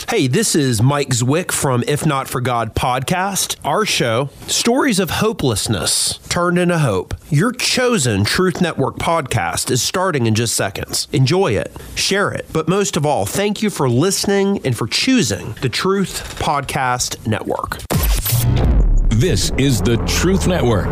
Hey, this is Mike Zwick from If Not For God podcast. Our show, Stories of Hopelessness Turned into Hope. Your chosen Truth Network podcast is starting in just seconds. Enjoy it, share it, but most of all, thank you for listening and for choosing the Truth Podcast Network. This is the Truth Network.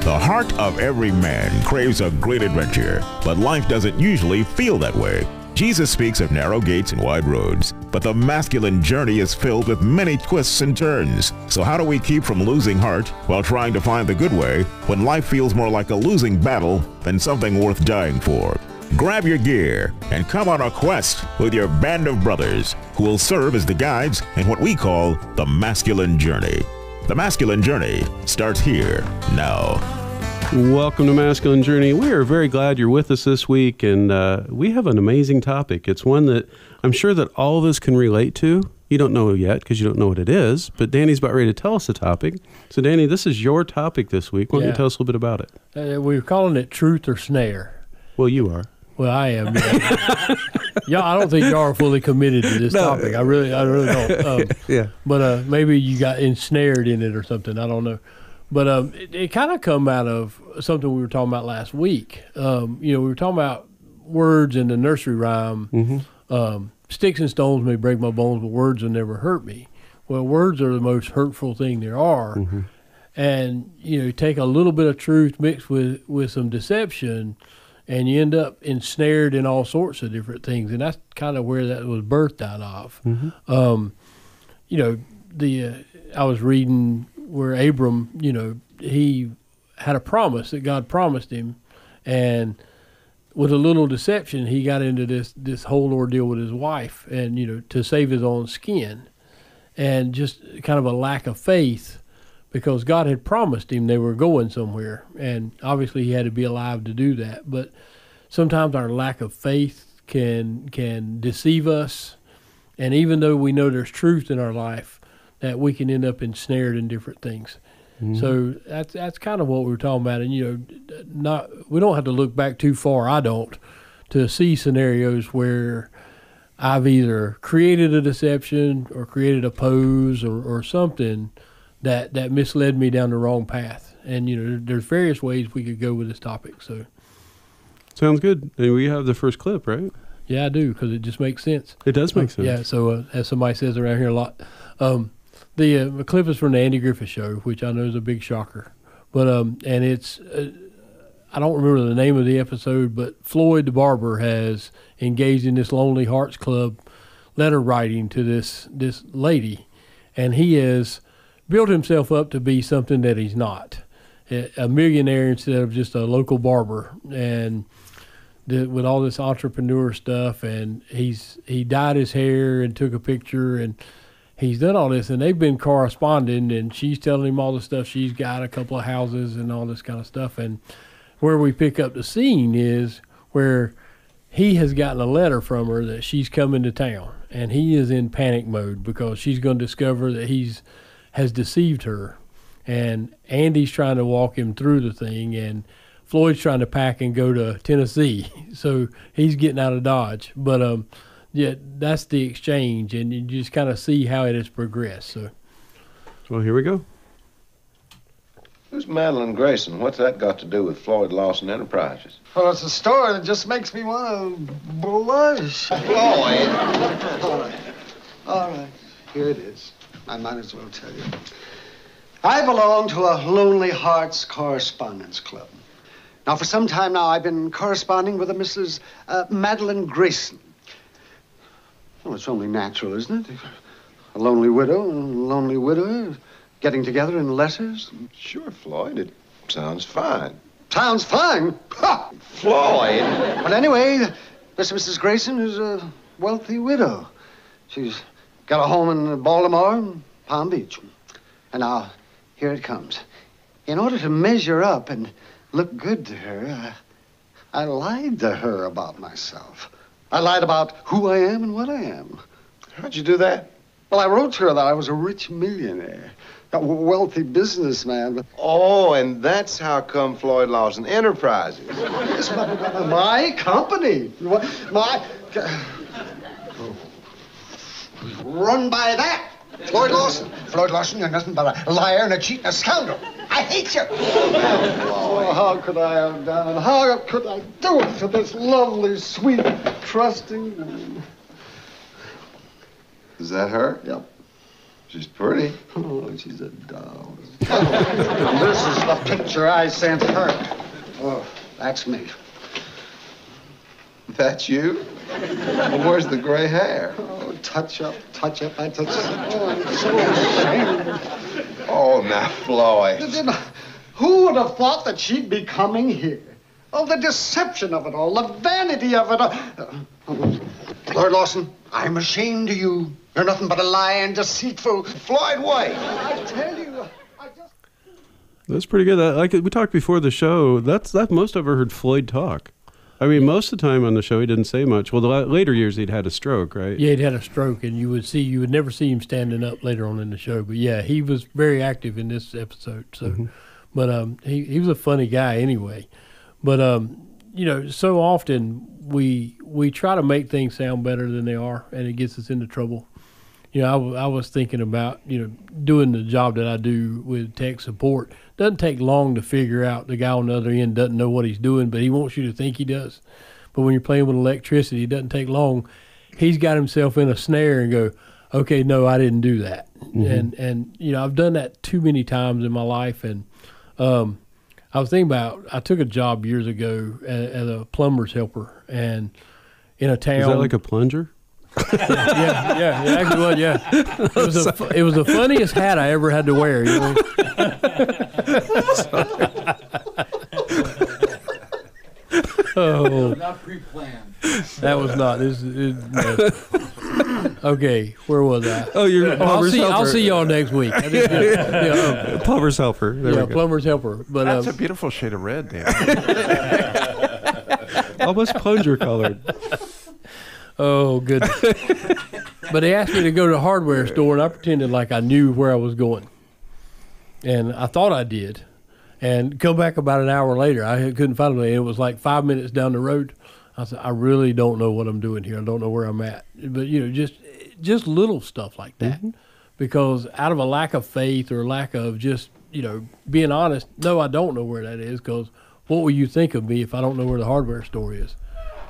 The heart of every man craves a great adventure, but life doesn't usually feel that way. Jesus speaks of narrow gates and wide roads, but the masculine journey is filled with many twists and turns. So how do we keep from losing heart while trying to find the good way when life feels more like a losing battle than something worth dying for? Grab your gear and come on a quest with your band of brothers who will serve as the guides in what we call the masculine journey. The masculine journey starts here now. Welcome to Masculine Journey. We are very glad you're with us this week, and we have an amazing topic. It's one that I'm sure that all of us can relate to. You don't know yet because you don't know what it is, but Danny's about ready to tell us the topic. So, Danny, this is your topic this week. Why don't you tell us a little bit about it? We're calling it Truth or Snare. Well, you are. Well, I am. Yeah, I don't think y'all are fully committed to this topic. I really don't. Yeah. But maybe you got ensnared in it or something. I don't know. But it kind of come out of something we were talking about last week. We were talking about words in the nursery rhyme. Sticks and stones may break my bones, but words will never hurt me. Well, words are the most hurtful thing there are. And, you take a little bit of truth mixed with some deception, and you end up ensnared in all sorts of different things. And that's kind of where that was birthed out of. I was reading where Abram, he had a promise that God promised him, and with a little deception, he got into this whole ordeal with his wife, and to save his own skin, and just kind of a lack of faith, because God had promised him they were going somewhere, and obviously he had to be alive to do that. But sometimes our lack of faith can deceive us, and even though we know there's truth in our life, that we can end up ensnared in different things. So that's kind of what we were talking about. And we don't have to look back too far. I don't, to see scenarios where I've either created a deception or created a pose or something that misled me down the wrong path. And there's various ways we could go with this topic. So sounds good. And we have the first clip, right? Yeah, I do, because it just makes sense. It does make sense. Yeah. So as somebody says around here a lot. The clip is from the Andy Griffith Show, which I know is a big shocker. But and it's I don't remember the name of the episode, but Floyd the barber has engaged in this Lonely Hearts Club letter writing to this lady, and he has built himself up to be something that he's not, a millionaire instead of just a local barber, and with all this entrepreneur stuff, and he dyed his hair and took a picture, and he's done all this, and they've been corresponding, and she's telling him all the stuff she's got, a couple of houses and all this kind of stuff. And where we pick up the scene is where he has gotten a letter from her that she's coming to town, and he is in panic mode because she's going to discover that has deceived her. And Andy's trying to walk him through the thing, and Floyd's trying to pack and go to Tennessee. So he's getting out of Dodge. But yeah, that's the exchange, and you just kind of see how it has progressed. So, well, here we go. Who's Madeline Grayson? What's that got to do with Floyd Lawson Enterprises? Well, it's a story that just makes me want to blush. Floyd! All right, here it is. I might as well tell you. I belong to a Lonely Hearts Correspondence Club. Now, for some time now, I've been corresponding with a Mrs. Madeline Grayson. Well, it's only natural, isn't it? A lonely widow and a lonely widower getting together in letters. Sure, Floyd. It sounds fine. Sounds fine? Ha! Floyd! But anyway, this Mrs. Grayson is a wealthy widow. She's got a home in Baltimore and Palm Beach. And now, here it comes. In order to measure up and look good to her, I lied to her about myself. I lied about who I am and what I am. How'd you do that? Well, I wrote to her that I was a rich millionaire, a wealthy businessman. Oh, and that's how come Floyd Lawson Enterprises. Yes, my company. Run by that! Floyd Lawson. Floyd Lawson, you're nothing but a liar and a cheat and a scoundrel. I hate you. Oh, how could I have done it? How could I do it to this lovely, sweet, trusting woman? Is that her? Yep. She's pretty. Oh, she's a doll. This is the picture I sent her. Oh, that's me. That's you? Well, where's the gray hair? Oh, touch up, I touch up. Oh, I'm so ashamed. Oh, now, Floyd. Who would have thought that she'd be coming here? Oh, the deception of it all, the vanity of it all. Lord Lawson, I'm ashamed of you. You're nothing but a lying, deceitful Floyd White. I tell you, That's pretty good. Like we talked before the show, that's most I've ever heard Floyd talk. I mean, most of the time on the show, he didn't say much. Well, the later years, he'd had a stroke, right? Yeah, he'd had a stroke, and you would never see him standing up later on in the show. But yeah, he was very active in this episode. So, but he was a funny guy anyway. But so often we try to make things sound better than they are, and it gets us into trouble. I was thinking about doing the job that I do with tech support. Doesn't take long to figure out the guy on the other end doesn't know what he's doing, but he wants you to think he does. But when you're playing with electricity, it doesn't take long. He's got himself in a snare and go, okay, no, I didn't do that. And I've done that too many times in my life. And I was thinking about, I took a job years ago as a plumber's helper, and in a town. Is that like a plunger? Yeah, it actually was, yeah. It was the funniest hat I ever had to wear. Oh, not pre-planned. That was not. No. Okay, where was I? Oh, you're plumber's helper. I'll see y'all next week. Plumber's helper. There we go. Plumber's helper. But that's a beautiful shade of red, Dan. Almost plunger colored. Oh, goodness. But they asked me to go to a hardware store, and I pretended like I knew where I was going. And I thought I did. And come back about an hour later, I couldn't find it. It was like 5 minutes down the road. I said, I really don't know what I'm doing here. I don't know where I'm at. But, just little stuff like that. Because out of a lack of faith or lack of just, being honest, no, I don't know where that is, because what will you think of me if I don't know where the hardware store is?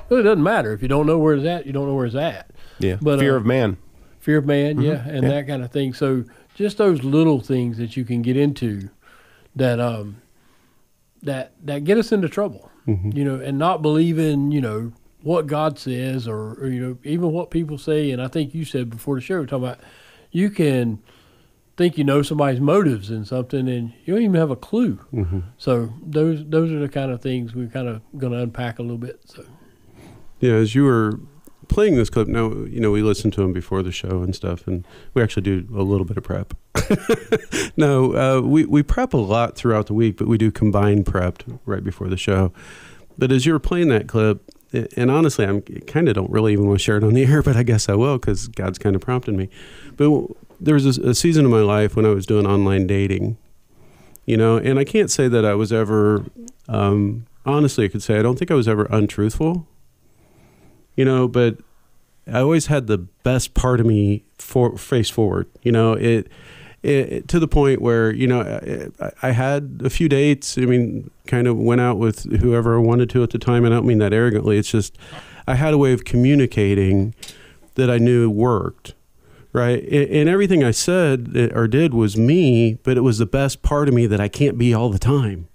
Well, it doesn't matter. If you don't know where it's at, you don't know where it's at. Yeah, but, fear of man. Fear of man, and that kind of thing. So just those little things that you can get into that that get us into trouble, and not believing, what God says or even what people say. And I think you said before the show, talking about you can think somebody's motives in something and you don't even have a clue. So those are the kind of things we're kind of going to unpack a little bit. So. Yeah, as you were playing this clip, now, we listened to them before the show and stuff, and we actually do a little bit of prep. No, we prep a lot throughout the week, but we do combined prep right before the show. But as you were playing that clip, and honestly, I kind of don't really even want to share it on the air, but I guess I will because God's kind of prompted me. But there was a season of my life when I was doing online dating, and I can't say that I was ever, honestly, I could say I don't think I was ever untruthful. But I always had the best part of me face forward. It to the point where I had a few dates. I mean, kind of went out with whoever I wanted to at the time, and I don't mean that arrogantly. It's just I had a way of communicating that I knew worked, right? And everything I said or did was me, but it was the best part of me that I can't be all the time.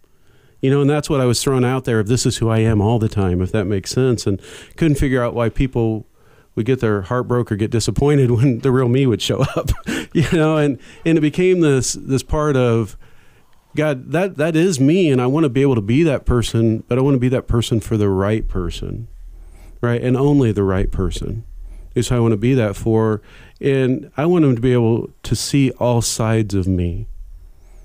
And that's what I was throwing out there, if this is who I am all the time, if that makes sense. And couldn't figure out why people would get their heart broke or get disappointed when the real me would show up, and it became this part of, God, that is me, and I want to be able to be that person, but I want to be that person for the right person, right? And only the right person is who I want to be that for. And I want them to be able to see all sides of me.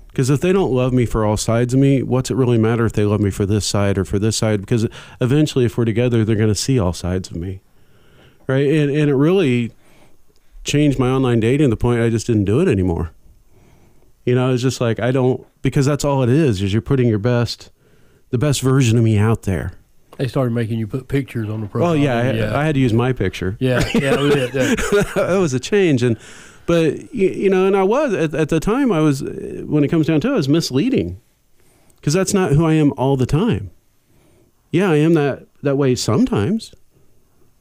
Because if they don't love me for all sides of me, what's it really matter if they love me for this side or for this side? Because eventually, if we're together, they're going to see all sides of me, right? And it really changed my online dating to the point I just didn't do it anymore. It's just like because that's all it is you're putting the best version of me out there. They started making you put pictures on the profile. Oh yeah, I had to use my picture. Yeah, that was it. That was a change, but you know, and I was at the time. I was, when it comes down to it, I was misleading, because that's not who I am all the time. Yeah, I am that way sometimes,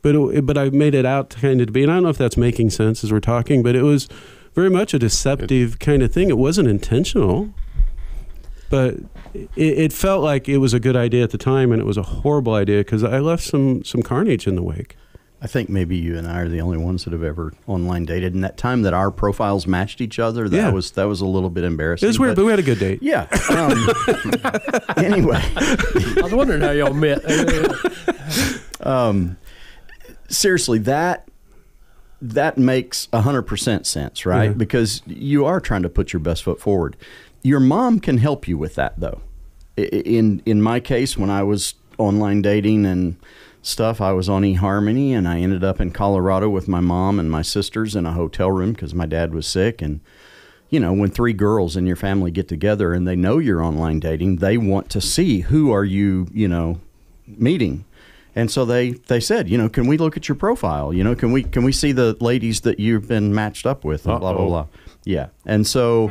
but I made it out kind of to be. And I don't know if that's making sense as we're talking, but it was very much a deceptive kind of thing. It wasn't intentional. But it felt like it was a good idea at the time, and it was a horrible idea because I left some carnage in the wake. I think maybe you and I are the only ones that have ever online dated. And that time that our profiles matched each other, that was a little bit embarrassing. It was weird, but we had a good date. Yeah. Anyway. I was wondering how y'all met. Seriously, that makes 100% sense, right? Mm-hmm. Because you are trying to put your best foot forward. Your mom can help you with that, though. In my case, when I was online dating and stuff, I was on eHarmony, and I ended up in Colorado with my mom and my sisters in a hotel room because my dad was sick. And, you know, when 3 girls in your family get together and they know you're online dating, they want to see who are you, you know, meeting. And so they said, you know, can we look at your profile? You know, can we see the ladies that you've been matched up with? And blah, blah, blah. Yeah. And so...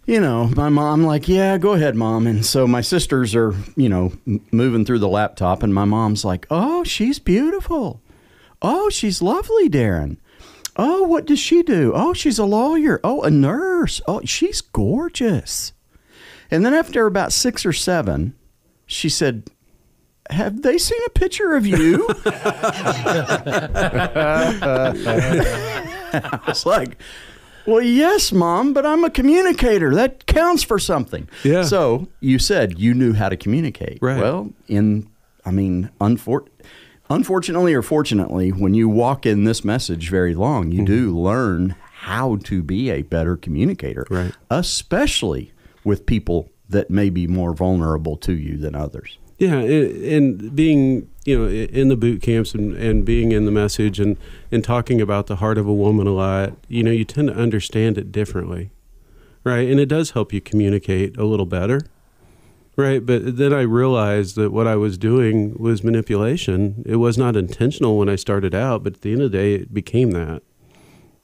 You know, my mom like, yeah, go ahead, Mom. And so my sisters are, you know, moving through the laptop, and my mom's like, oh, she's beautiful. Oh, she's lovely, Darren. Oh, what does she do? Oh, she's a lawyer. Oh, a nurse. Oh, she's gorgeous. And then after about 6 or 7, she said, have they seen a picture of you? I was like... Well, yes, Mom, but I'm a communicator. That counts for something. Yeah. So you said you knew how to communicate. Right. Well, unfortunately or fortunately, when you walk in this message very long, you do learn how to be a better communicator, right? Especially with people that may be more vulnerable to you than others. Yeah, and being, you know, in the boot camps and being in the message and talking about the heart of a woman a lot, you know, you tend to understand it differently, right? And it does help you communicate a little better, right? But then I realized that what I was doing was manipulation. It was not intentional when I started out, but at the end of the day, it became that,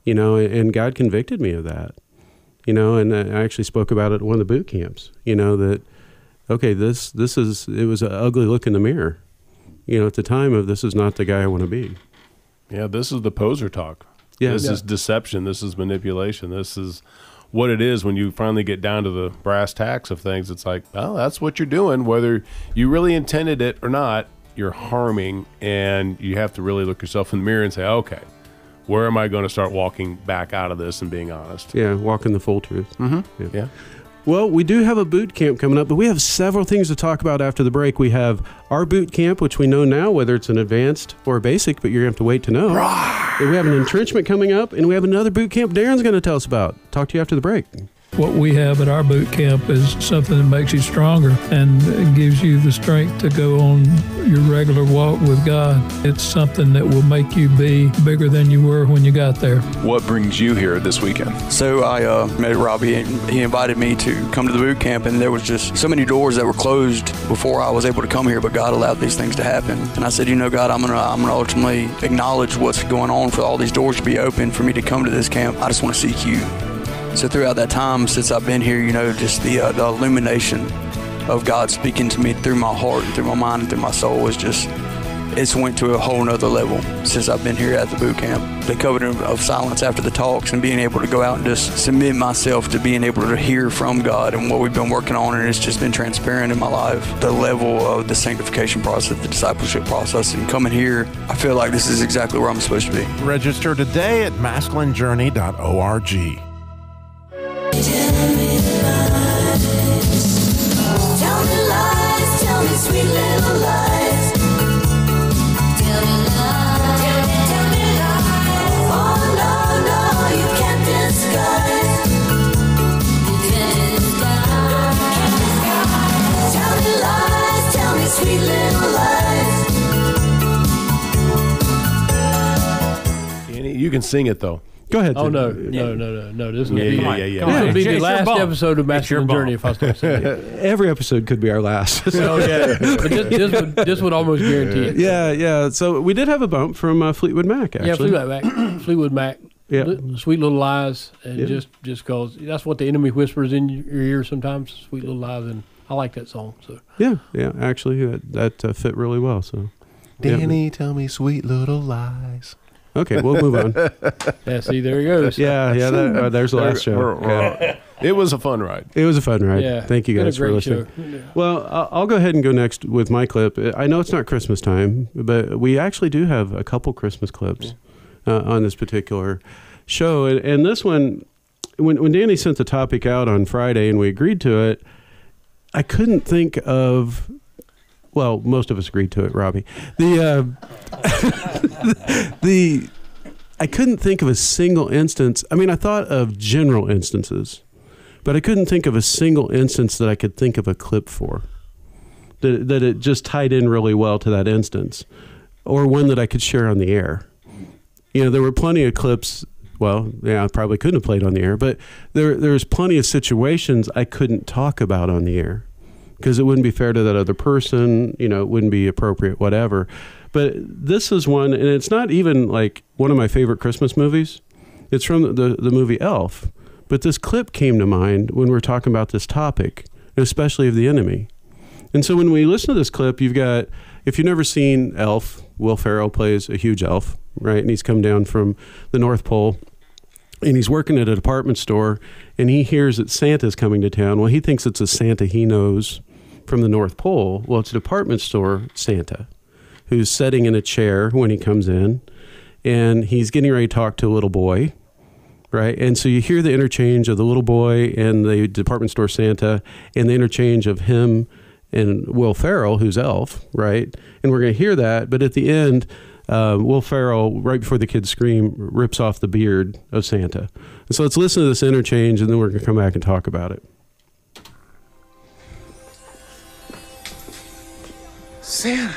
you know, and God convicted me of that, you know, and I actually spoke about it at one of the boot camps, you know, that, okay, it was an ugly look in the mirror. You know, at the time of, this is not the guy I want to be. Yeah, this is the poser talk. Yeah. This is deception. This is manipulation. This is what it is when you finally get down to the brass tacks of things. It's like, well, that's what you're doing. Whether you really intended it or not, you're harming, and you have to really look yourself in the mirror and say, okay, where am I going to start walking back out of this and being honest? Yeah, walking the full truth. Mm-hmm. Yeah. Well, we do have a boot camp coming up, but we have several things to talk about after the break. We have our boot camp, which we know now, whether it's an advanced or a basic, but you're going to have to wait to know. And we have an entrenchment coming up, and we have another boot camp Darren's going to tell us about. Talk to you after the break. What we have at our boot camp is something that makes you stronger and gives you the strength to go on your regular walk with God. It's something that will make you be bigger than you were when you got there. What brings you here this weekend? So I met Robbie, and he invited me to come to the boot camp, and there was just so many doors that were closed before I was able to come here, but God allowed these things to happen. And I said, you know, God, I'm gonna ultimately acknowledge what's going on for all these doors to be open for me to come to this camp. I just want to seek you. So throughout that time, since I've been here, you know, just the illumination of God speaking to me through my heart and through my mind and through my soul is just, it's went to a whole nother level since I've been here at the boot camp. The covenant of silence after the talks and being able to go out and just submit myself to being able to hear from God and what we've been working on, and it's just been transparent in my life. The level of the sanctification process, the discipleship process, and coming here, I feel like this is exactly where I'm supposed to be. Register today at masculinejourney.org. Tell me lies, tell me sweet little lies. Tell me lies, tell me lies. Oh no, you can't disguise. You can't disguise. Tell me lies, tell me sweet little lies. Annie, you can sing it though. Go ahead. Oh, Tim. no. This would be, yeah. This would be the It's your last bump. episode of It's your Masculine bump. Journey if I start saying it. Every episode could be our last. Oh, yeah. But this would almost guarantee it. Yeah. So we did have a bump from Fleetwood Mac, actually. Yeah, Fleetwood Mac. Yeah. Sweet Little Lies. And Yeah. just because that's what the enemy whispers in your ear sometimes, Sweet Little Lies. And I like that song. So Yeah. Actually, that fit really well. So, Danny, tell me sweet little lies. Okay, we'll move on. Yeah, see, there he goes. Yeah. There's the last show. Yeah. It was a fun ride. It was a fun ride. Yeah. Thank you Been a guys for great listening. show. Yeah. Well, I'll go ahead and go next with my clip. I know it's not Christmas time, but we actually do have a couple Christmas clips on this particular show. And this one, when Danny sent the topic out on Friday and we agreed to it, I couldn't think of... Well, most of us agreed to it, Robbie. I couldn't think of a single instance. I mean, I thought of general instances, but I couldn't think of a single instance that I could think of a clip for. That it just tied in really well to that instance, or one that I could share on the air. You know, there were plenty of clips. Well, yeah, I probably couldn't have played on the air, but there's plenty of situations I couldn't talk about on the air, because it wouldn't be fair to that other person, you know, it wouldn't be appropriate, whatever. But this is one, and it's not even like one of my favorite Christmas movies. It's from the movie Elf. But this clip came to mind when we were talking about this topic, especially of the enemy. And so when we listen to this clip, you've got, if you've never seen Elf, Will Ferrell plays a huge elf, right? And he's come down from the North Pole, and he's working at a department store, and he hears that Santa's coming to town. Well, he thinks it's a Santa he knows from the North Pole. Well, it's a department store Santa who's sitting in a chair when he comes in, and he's getting ready to talk to a little boy, right? And so you hear the interchange of the little boy and the department store Santa, and the interchange of him and Will Ferrell, who's Elf, right? And we're going to hear that, but at the end, Will Ferrell, right before the kids scream, rips off the beard of Santa. And so let's listen to this interchange, and then we're going to come back and talk about it. Santa.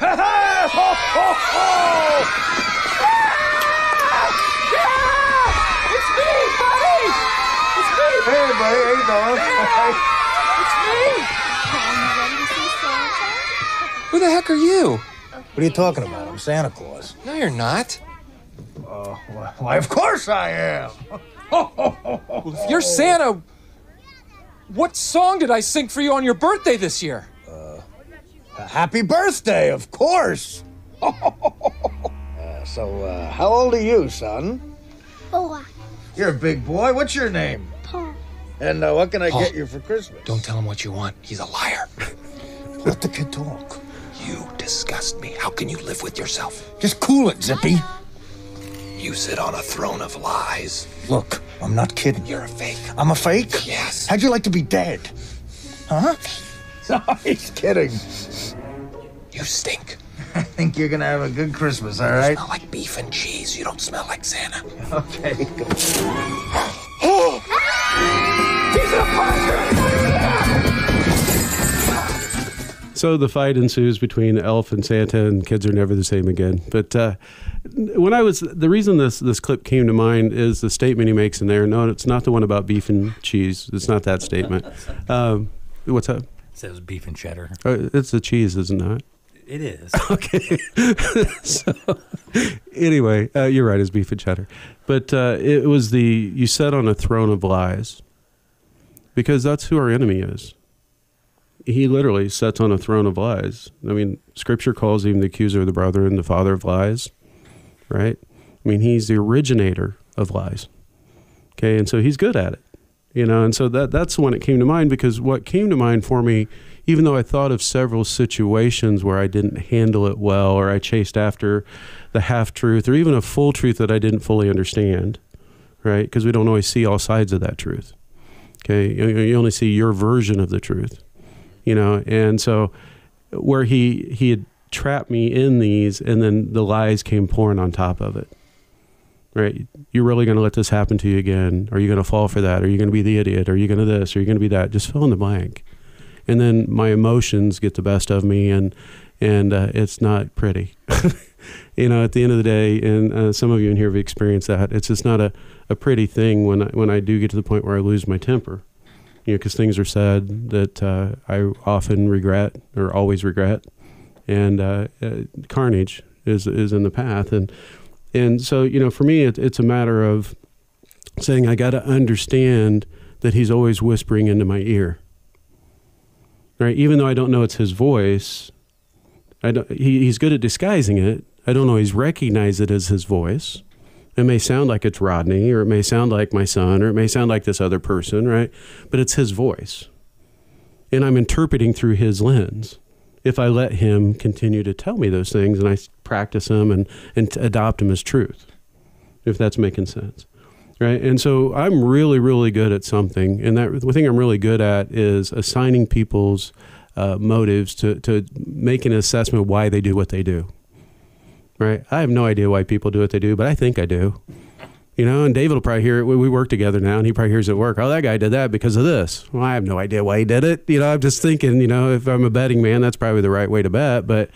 Ha ha! Ho, ho, ho! Who the heck are you? What are you talking about? I'm Santa Claus. No, you're not. Why, of course I am. Well, if you're Santa, what song did I sing for you on your birthday this year? Happy birthday, of course. So, how old are you, son? 4. You're a big boy. What's your name? Paul. And what can I Paul. get you for Christmas? Don't tell him what you want. He's a liar. Let the kid talk. You disgust me. How can you live with yourself? Just cool it, Zippy. You sit on a throne of lies. Look, I'm not kidding. You're a fake. I'm a fake? Yes. How'd you like to be dead? Huh? No, he's kidding. You stink. I think you're gonna have a good Christmas, all right? You smell like beef and cheese. You don't smell like Santa. Okay, good. So the fight ensues between Elf and Santa, and kids are never the same again. But the reason this clip came to mind is the statement he makes in there. No, it's not the one about beef and cheese. It's not that statement. What's up? It says beef and cheddar. It's the cheese, is it not? It is. Okay. So anyway, you're right. It's beef and cheddar. But it was you sat on a throne of lies, because that's who our enemy is. He literally sits on a throne of lies. I mean, Scripture calls him the accuser of the brethren, the father of lies, right? I mean, he's the originator of lies. Okay, and so he's good at it, you know. And so that's the one that came to mind, because what came to mind for me, even though I thought of several situations where I didn't handle it well, or I chased after the half-truth, or even a full truth that I didn't fully understand, right? Because we don't always see all sides of that truth. Okay, you only see your version of the truth. You know, and so where he had trapped me in these, and then the lies came pouring on top of it, right? You're really going to let this happen to you again? Are you going to fall for that? Are you going to be the idiot? Are you going to this? Are you going to be that? Just fill in the blank. And then my emotions get the best of me, and it's not pretty. at the end of the day, and some of you in here have experienced that, it's just not a pretty thing when I do get to the point where I lose my temper, because things are said that I often regret or always regret, and carnage is in the path. And so, for me, it's a matter of saying I got to understand that he's always whispering into my ear. Right? Even though I don't know it's his voice, he's good at disguising it. I don't always recognize it as his voice. It may sound like it's Rodney, or it may sound like my son, or it may sound like this other person, right? But it's his voice. And I'm interpreting through his lens. If I let him continue to tell me those things and I practice them and adopt them as truth, if that's making sense. Right. And so I'm really, really good at something. And the thing I'm really good at is assigning people's motives to make an assessment of why they do what they do. Right. I have no idea why people do what they do, but I think I do. And David will probably hear it. We work together now, and he probably hears it at work. Oh, that guy did that because of this. Well, I have no idea why he did it. I'm just thinking, if I'm a betting man, that's probably the right way to bet. But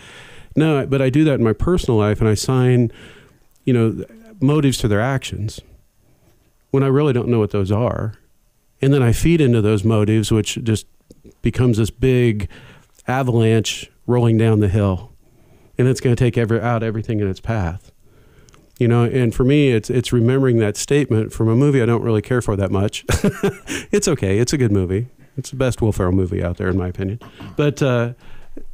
no, but I do that in my personal life, and I assign, motives to their actions when I really don't know what those are. And then I feed into those motives, which just becomes this big avalanche rolling down the hill. And it's going to take out everything in its path. And for me, it's remembering that statement from a movie I don't really care for that much. It's okay. It's a good movie. It's the best Will Ferrell movie out there, in my opinion. But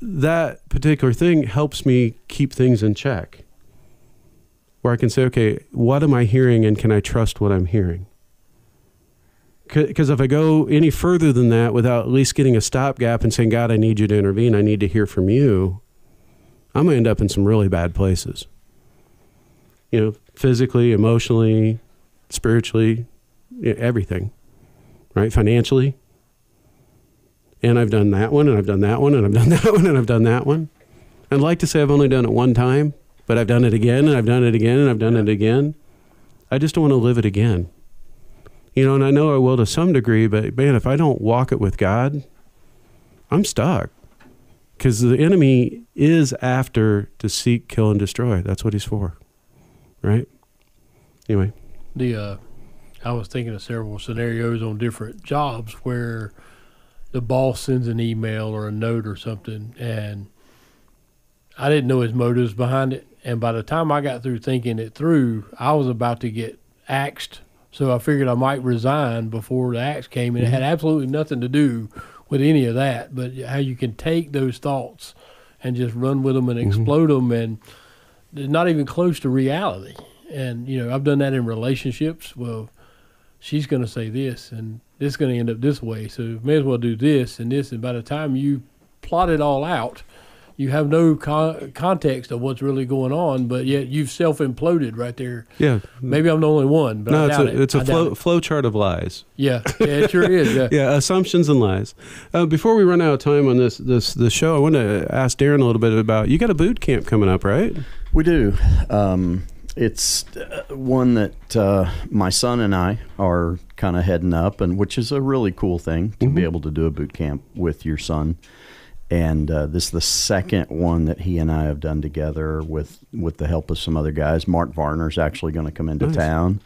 that particular thing helps me keep things in check, where I can say, okay, what am I hearing, and can I trust what I'm hearing? Because if I go any further than that without at least getting a stopgap and saying, God, I need you to intervene, I need to hear from you, I'm going to end up in some really bad places. Physically, emotionally, spiritually, everything, right? Financially. And I've done that one, and I've done that one, and I've done that one, and I've done that one. I'd like to say I've only done it one time, but I've done it again, and I've done it again, and I've done it again. I just don't want to live it again. And I know I will to some degree, but man, if I don't walk it with God, I'm stuck. Because the enemy is after to seek, kill, and destroy. That's what he's for. Right? Anyway. I was thinking of several scenarios on different jobs where the boss sends an email or a note or something, and I didn't know his motives behind it. And by the time I got through thinking it through, I was about to get axed. So I figured I might resign before the axe came, and it had absolutely nothing to do with any of that. But how you can take those thoughts and just run with them and explode them, and they're not even close to reality. And, I've done that in relationships. Well, she's going to say this, and this is going to end up this way. So may as well do this and this. And by the time you plot it all out, you have no context of what's really going on, but yet you've self-imploded right there. Yeah. Maybe I'm the only one, but I doubt it. It's a flow chart of lies. Yeah, it sure is. Yeah. Yeah, assumptions and lies. Before we run out of time on the show, I want to ask Darren a little bit about, you got a boot camp coming up, right? We do. It's one that my son and I are kind of heading up, and which is a really cool thing to be able to do a boot camp with your son. And this is the second one that he and I have done together with the help of some other guys. Mark Varner's actually going to come into town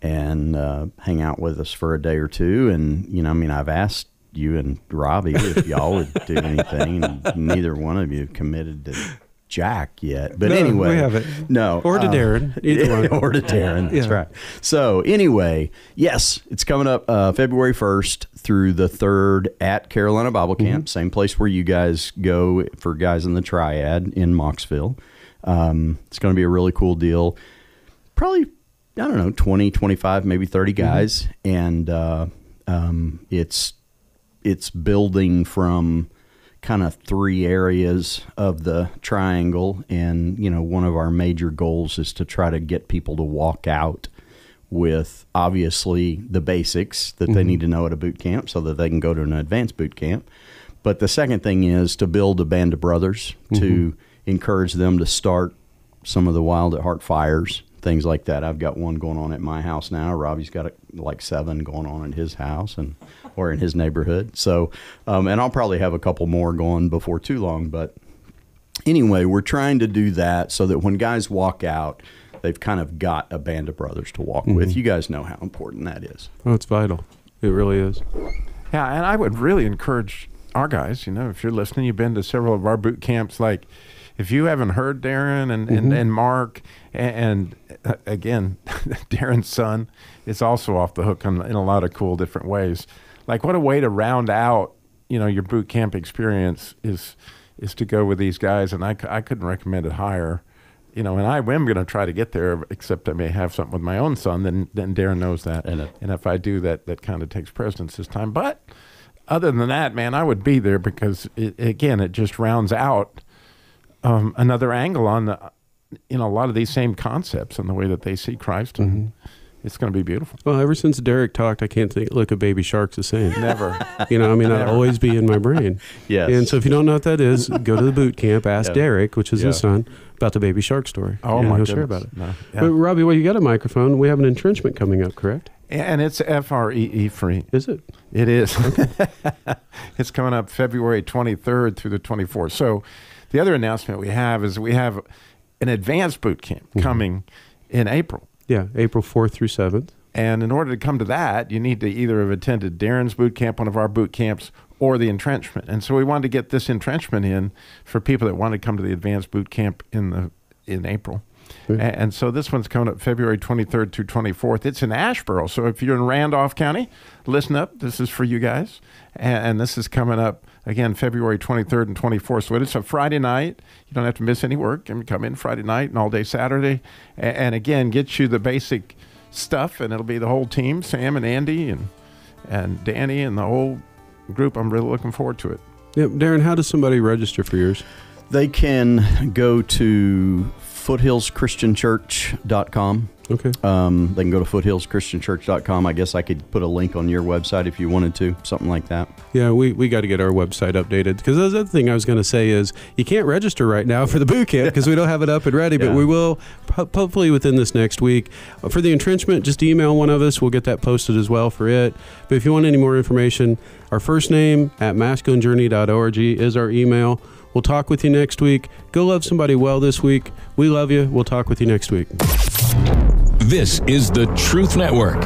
and hang out with us for a day or two. And, I've asked you and Robbie if y'all would do anything, and neither one of you have committed to Jack yet. But anyway. We haven't. No. Or to Darren. Either one. Or to Darren. That's right. So anyway, yes, it's coming up February 1st through the 3rd at Carolina Bible Camp, same place where you guys go for Guys in the Triad in Moxville. It's going to be a really cool deal. Probably, 20, 25, maybe 30 guys. And it's building from kind of 3 areas of the triangle. And, one of our major goals is to try to get people to walk out with obviously the basics that they need to know at a boot camp so that they can go to an advanced boot camp. But the second thing is to build a band of brothers, to encourage them to start some of the Wild at Heart fires, things like that. I've got one going on at my house now. Robbie's got like 7 going on at his house or in his neighborhood. So, and I'll probably have a couple more going before too long, but anyway, we're trying to do that so that when guys walk out, they've kind of got a band of brothers to walk with. You guys know how important that is. Oh, it's vital. It really is. Yeah, and I would really encourage our guys, if you're listening, you've been to several of our boot camps, like if you haven't heard Darren and Mark, and again, Darren's son is also off the hook in a lot of cool different ways. Like, what a way to round out, your boot camp experience is to go with these guys, and I couldn't recommend it higher. And I am going to try to get there, except I may have something with my own son, then Darren knows that. And if I do, that kind of takes precedence this time. But other than that, man, I would be there because, it just rounds out another angle on a lot of these same concepts and the way that they see Christ. And it's going to be beautiful. Well, ever since Derek talked, I can't look at Baby Shark's the same. Never. I'll always be in my brain. Yes. And so if you don't know what that is, go to the boot camp, ask Derek, which is his son, about the Baby Shark story. Oh, my he'll goodness. share about it. No. Yeah. But Robbie, you got a microphone. We have an entrenchment coming up, correct? And it's FREE free. Is it? It is. It's coming up February 23rd through the 24th. So the other announcement we have is we have an advanced boot camp coming in April. Yeah, April 4th through 7th. And in order to come to that, you need to either have attended Darren's boot camp, one of our boot camps, or the entrenchment. And so we wanted to get this entrenchment in for people that want to come to the advanced boot camp in April. And so this one's coming up February 23rd through 24th. It's in Asheboro. So if you're in Randolph County, listen up. This is for you guys. And this is coming up, again, February 23rd and 24th. So it's a Friday night. You don't have to miss any work. You can come in Friday night and all day Saturday. And again, get you the basic stuff. And it'll be the whole team, Sam and Andy and Danny and the whole group. I'm really looking forward to it. Yep. Darren, how does somebody register for yours? They can go to foothillschristianchurch.com. Okay. They can go to foothillschristianchurch.com. I guess I could put a link on your website if you wanted to, something like that. Yeah, we got to get our website updated, because the other thing I was going to say is you can't register right now for the boot camp because we don't have it up and ready, but we will hopefully within this next week. For the entrenchment, just email one of us. We'll get that posted as well for it. But if you want any more information, our first name at masculinejourney.org is our email. We'll talk with you next week. Go love somebody well this week. We love you. We'll talk with you next week. This is the Truth Network.